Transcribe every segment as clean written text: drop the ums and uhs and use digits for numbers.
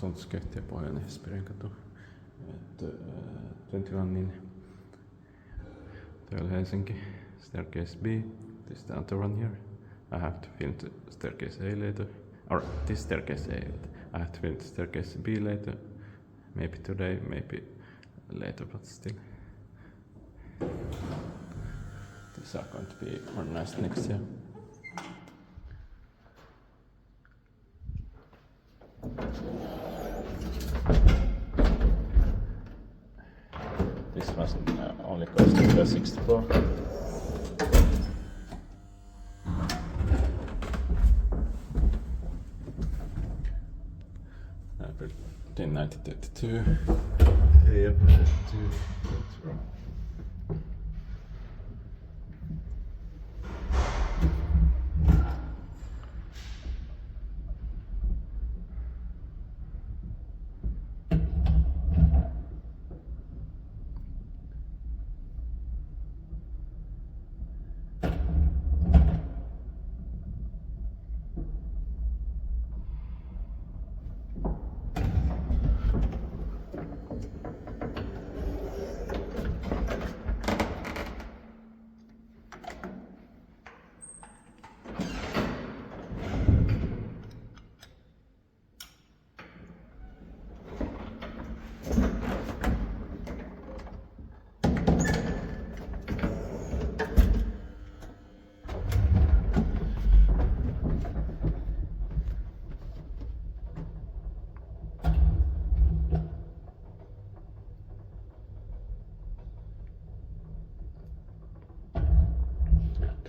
asuntoskeittiö Pohjoinen Hesperiankatu 21 in Helsinki, staircase B. This is the other one here. I have to film the staircase A later. Or this staircase A. I have to film the staircase B later. Maybe today, maybe later, but still. These are going to be modernized next year. This was only costing 64. Built in 1932. Yeah, 32. That's wrong.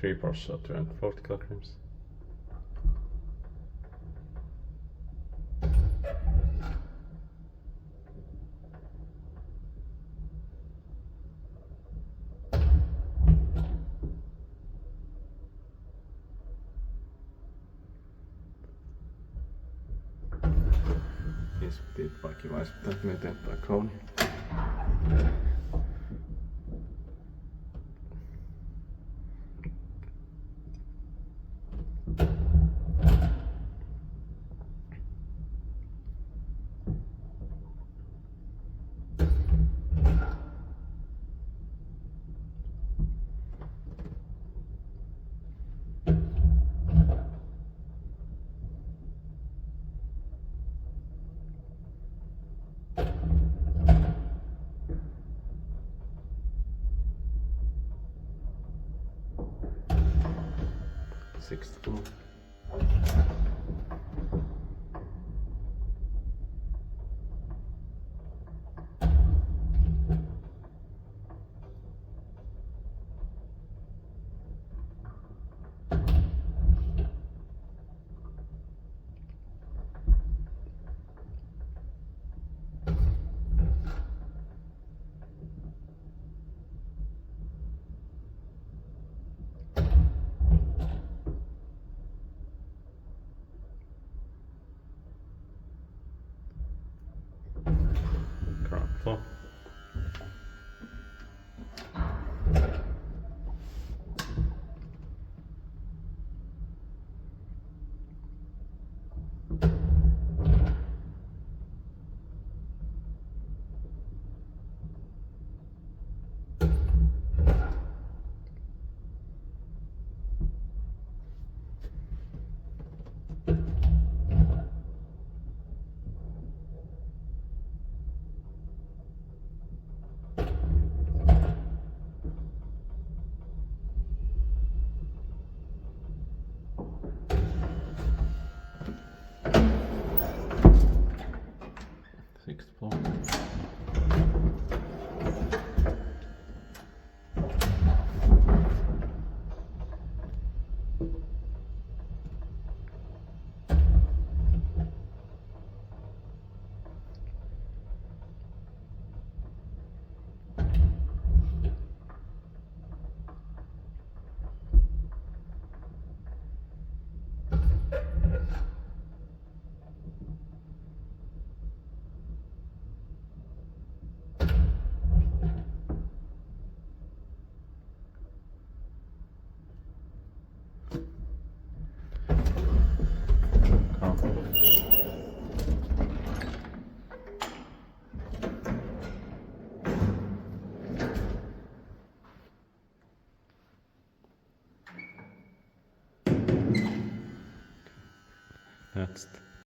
Three bars of 240 kilograms. These piippakivaisi pitäisi miten tai krooni. Sixth. That's